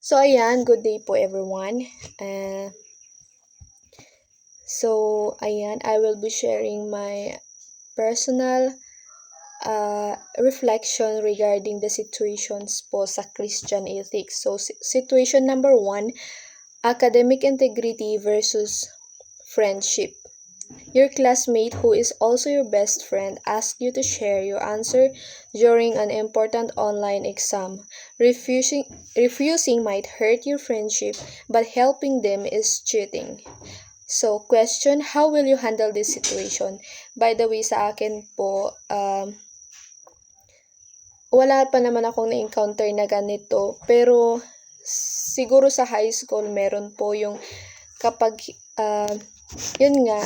So, ayan, good day po everyone. Ayan, I will be sharing my personal reflection regarding the situations po sa Christian ethics. So, situation number 1, academic integrity versus friendship. Your classmate, who is also your best friend, asks you to share your answer during an important online exam. Refusing might hurt your friendship, but helping them is cheating. So, question, how will you handle this situation? By the way, sa akin po, wala pa naman akong na-encounter na ganito. Pero, siguro sa high school, meron po yung kapag, yun nga,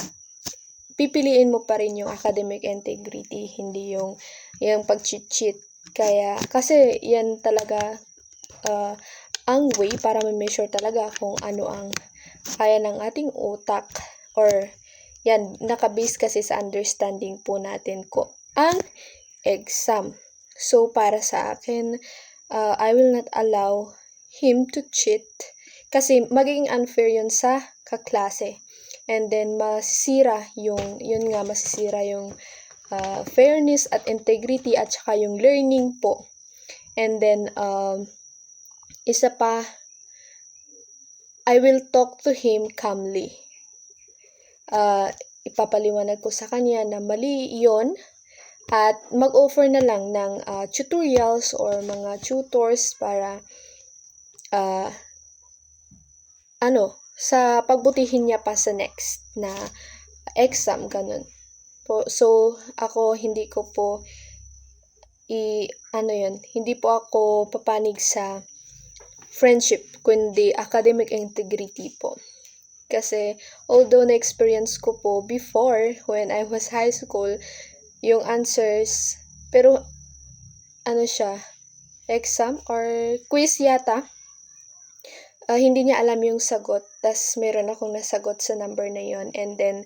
pipiliin mo pa rin yung academic integrity, hindi yung pag-cheat. Kasi yan talaga ang way para ma-measure talaga kung ano ang kaya ng ating utak, or yan, nakabase kasi sa understanding po natin ko ang exam. So, para sa akin, I will not allow him to cheat kasi magiging unfair yun sa kaklase. And then, masisira yung fairness at integrity at saka yung learning po. And then, isa pa, I will talk to him calmly. Ipapaliwanag ko sa kanya na mali yon at mag-offer na lang ng tutorials or mga tutors para sa pagbutihin niya pa sa next na exam, ganun po. So, ako hindi po ako papanig sa friendship, kundi academic integrity po. Kasi, although na-experience ko po before, when I was high school, yung answers, pero, exam or quiz yata, hindi niya alam yung sagot, tas meron akong nasagot sa number na yon. And then,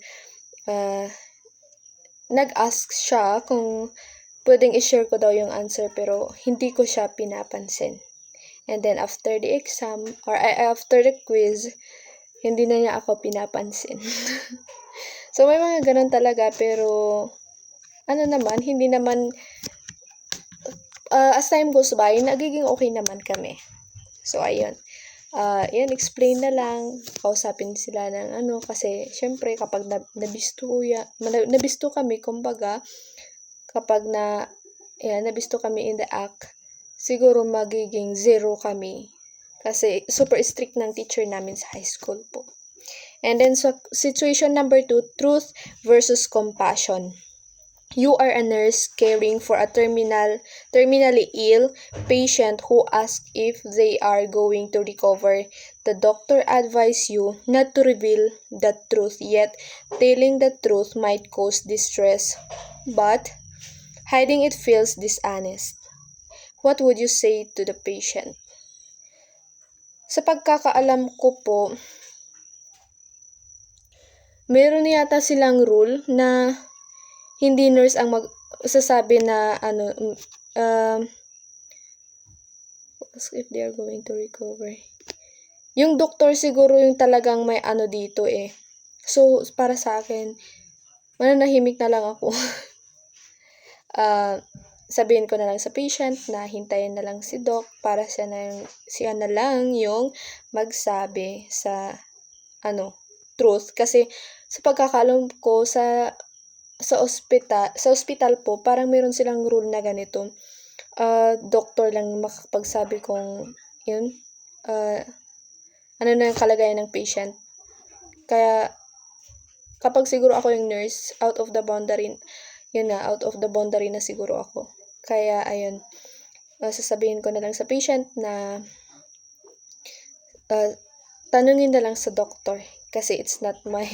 nag-ask siya kung pwedeng i-share ko daw yung answer, pero hindi ko siya pinapansin. And then, after the exam, or after the quiz, hindi na niya ako pinapansin. So, may mga ganun talaga, pero, hindi naman, as time goes by, nagiging okay naman kami. So, ayun. Yan, explain na lang, kausapin sila ng kasi, syempre, kapag nabisto kami, kumbaga, kapag nabisto kami in the act, siguro magiging 0 kami. Kasi, super strict ng teacher namin sa high school po. And then, so, situation number 2, truth versus compassion. You are a nurse caring for a terminally ill patient who asks if they are going to recover. The doctor advises you not to reveal the truth, yet telling the truth might cause distress, but hiding it feels dishonest. What would you say to the patient? Sa pagkakaalam ko po, meron yata silang rule na hindi nurse ang magsasabi na if they are going to recover. Yung doktor siguro yung talagang may dito eh. So, para sa akin, mananahimik na lang ako. Sabihin ko na lang sa patient na hintayin na lang si doc para siya na lang yung magsabi sa truth. Kasi sa pagkakaalam ko sa ospital po, parang meron silang rule na ganito. Doctor lang makakapagsabi kung yun, ano na yung kalagayan ng patient. Kaya, kapag siguro ako yung nurse, out of the boundary na siguro ako. Kaya, ayun, sasabihin ko na lang sa patient na tanungin na lang sa doctor. Kasi it's not my,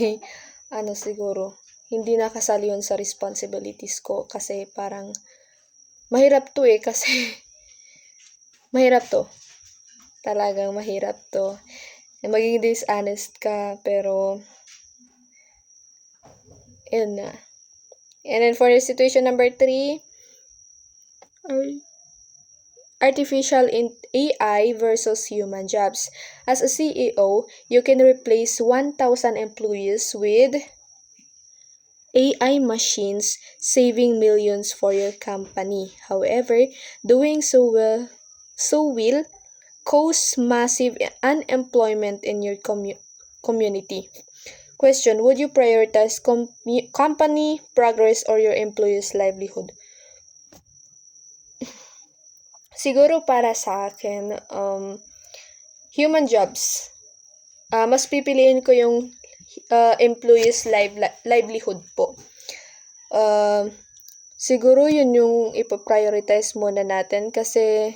siguro, hindi nakasali yun sa responsibilities ko. Kasi parang, mahirap to eh. Kasi, mahirap to. Talagang mahirap to. Magiging dishonest ka, pero, yun na. And then for situation number 3, artificial AI versus human jobs. As a CEO, you can replace 1,000 employees with AI machines, saving millions for your company. However, doing so will cause massive unemployment in your community. Question, would you prioritize company progress or your employees' livelihood? Siguro para sa akin, human jobs. Mas pipiliin ko yung employees' livelihood po. Siguro yun yung ipaprioritize muna natin kasi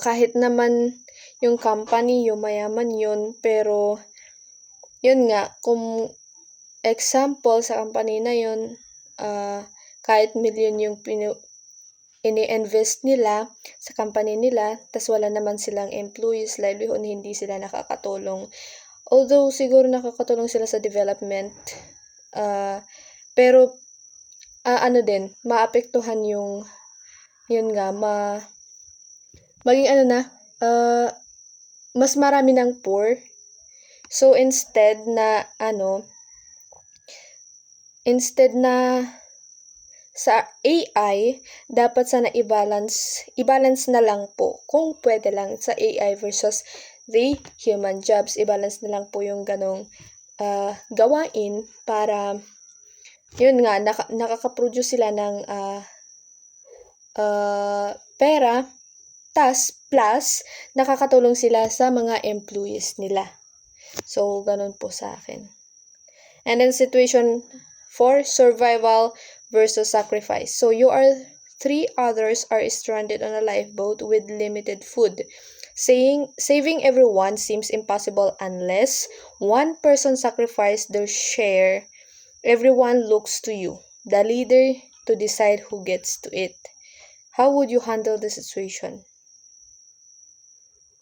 kahit naman yung company, yung mayaman yun, pero yun nga, kung example sa company na yun, kahit million yung ini-invest nila sa company nila, tas wala naman silang employees, livelihood, hindi sila nakakatulong. Although, siguro nakakatulong sila sa development, pero, maapektuhan yung, yun nga, maging mas marami ng poor. So, instead na sa AI, dapat sana i-balance na lang po. Kung pwede lang sa AI versus the human jobs, i-balance na lang po yung ganong gawain para, yun nga, nakaka-produce sila ng pera, plus, nakakatulong sila sa mga employees nila. So, ganun po sa akin. And then, situation 4, survival versus sacrifice. So, 3 others are stranded on a lifeboat with limited food. Saving everyone seems impossible unless one person sacrifices their share. Everyone looks to you, the leader, to decide who gets to eat. How would you handle the situation?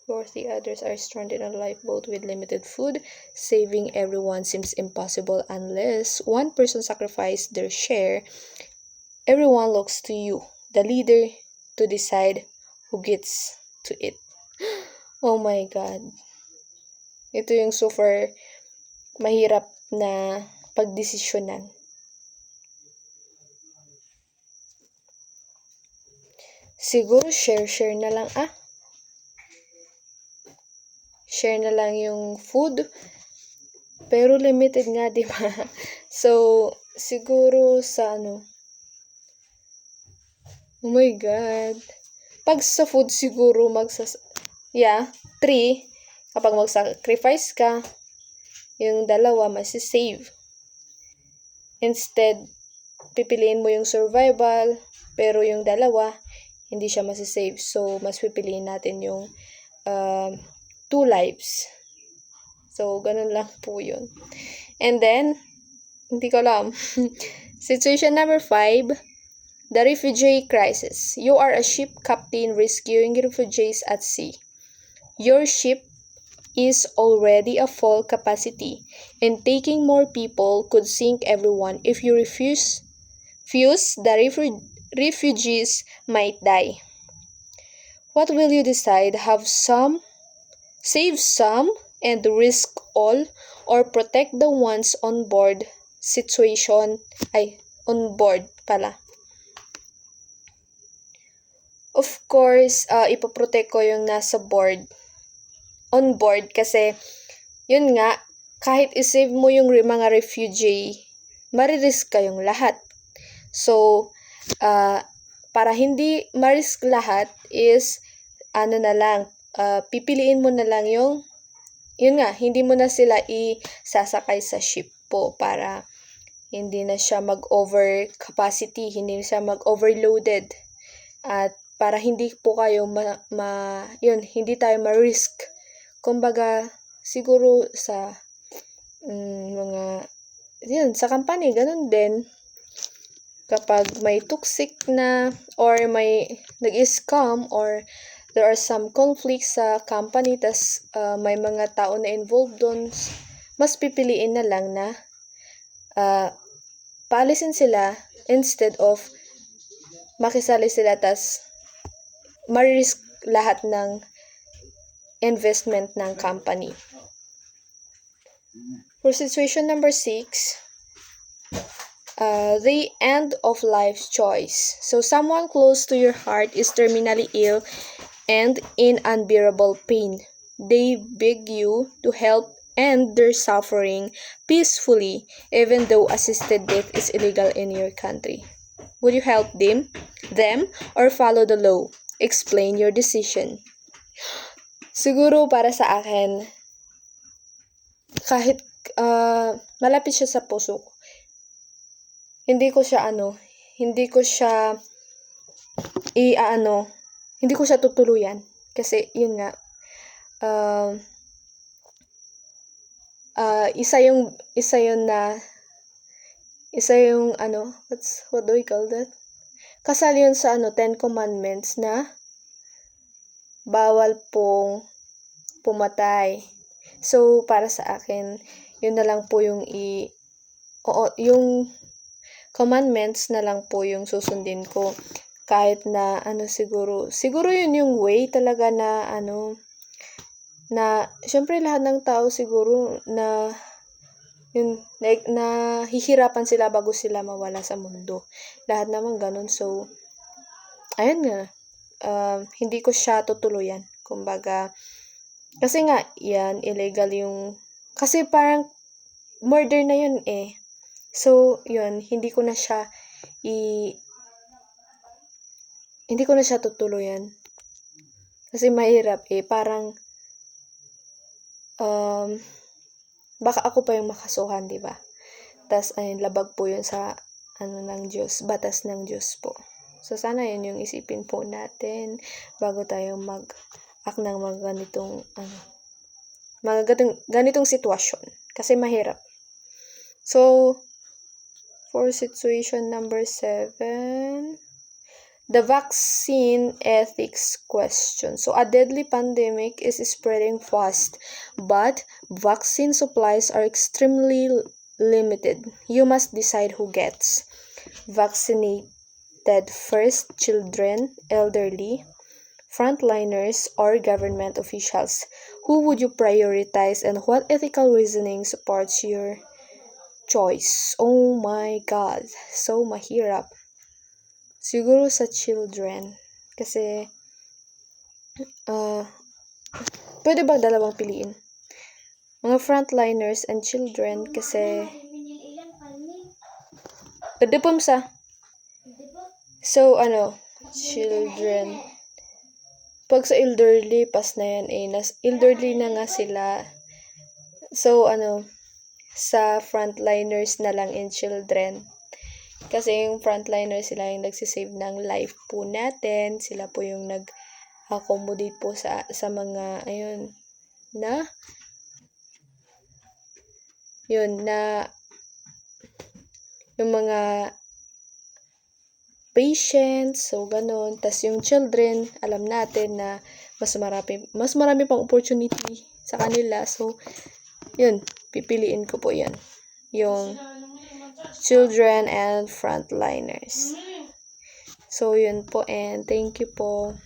4 others are stranded on a lifeboat with limited food. Saving everyone seems impossible unless one person sacrifices their share. Everyone looks to you, the leader, to decide who gets to eat. Oh my God. Ito yung super mahirap na pagdesisyonan. Siguro share na lang Share na lang yung food. Pero limited nga, di ba? So, siguro sa Oh my God. Pag sa food, siguro 3. Kapag mag-sacrifice ka, yung 2 masisave. Instead, pipiliin mo yung survival, pero yung 2, hindi siya masisave. So, mas pipiliin natin yung 2 lives. So, ganun lang po yun. And then, hindi ko alam. Situation number 5, the refugee crisis. You are a ship captain rescuing refugees at sea. Your ship is already at full capacity, and taking more people could sink everyone. If you refuse, the refugees might die. What will you decide? Save some and risk all, or protect the ones on board? On board pala. Of course, ipoprotect ko yung nasa on board kasi, yun nga, kahit isave mo yung mga refugee, maririsk kayong lahat. So, para hindi marisk lahat is, pipiliin mo na lang yun nga, hindi mo na sila isasakay sa ship po para hindi na siya mag-over capacity, hindi siya mag-overloaded. At para hindi po kayo hindi tayo ma-risk. Kumbaga, siguro sa sa company, ganun din. Kapag may toxic na, or may nag-scam, or there are some conflicts sa company, tas may mga tao na involved doon, mas pipiliin na lang na paalisin sila instead of makisali sila tas marisk lahat ng investment ng company. For situation number 6, the end of life's choice. So someone close to your heart is terminally ill and in unbearable pain. They beg you to help end their suffering peacefully, even though assisted death is illegal in your country. Would you help them, or follow the law? Explain your decision. Siguro para sa akin, kahit malapit siya sa puso ko, hindi ko siya tutuluyan. Kasi, yun nga, isa yung what do we call that? Kasal yun sa 10 Commandments na bawal pong pumatay. So, para sa akin, yun na lang po yung yung commandments na lang po yung susundin ko. Kahit na siguro yun yung way talaga na na syempre lahat ng tao siguro na yun, like, hihirapan sila bago sila mawala sa mundo. Lahat naman ganun. So, ayun nga, hindi ko siya tutuluyan. Kumbaga, kasi nga, yan, illegal yung, kasi parang murder na yun eh. So, yun, hindi ko na siya tutuluyan. Kasi mahirap eh, parang, baka ako pa yung makasuhan, di ba? Tas ayun, labag po yun sa ng Diyos, batas ng Diyos po. So sana yun yung isipin po natin bago tayo mag-act ng ganitong sitwasyon. Kasi mahirap. So, for situation number 7, the vaccine ethics question. So, a deadly pandemic is spreading fast, but vaccine supplies are extremely limited. You must decide who gets vaccinated first: children, elderly, frontliners, or government officials. Who would you prioritize, and what ethical reasoning supports your choice? Oh my God, so mahirap. Siguro sa children. Kasi, pwede ba dalawang piliin? Mga frontliners and children kasi, pwede po sa. So, children. Pag sa elderly, pas na yan eh. Elderly na nga sila. So, sa frontliners na lang and children. Kasi yung frontliners, sila yung nagsisave ng life po natin. Sila po yung nag-accommodate po sa mga, yung mga patients, so ganun. Tas yung children, alam natin na mas marami pang opportunity sa kanila. So, yun, pipiliin ko po yan. Yung children and frontliners. So, yun po, and thank you po.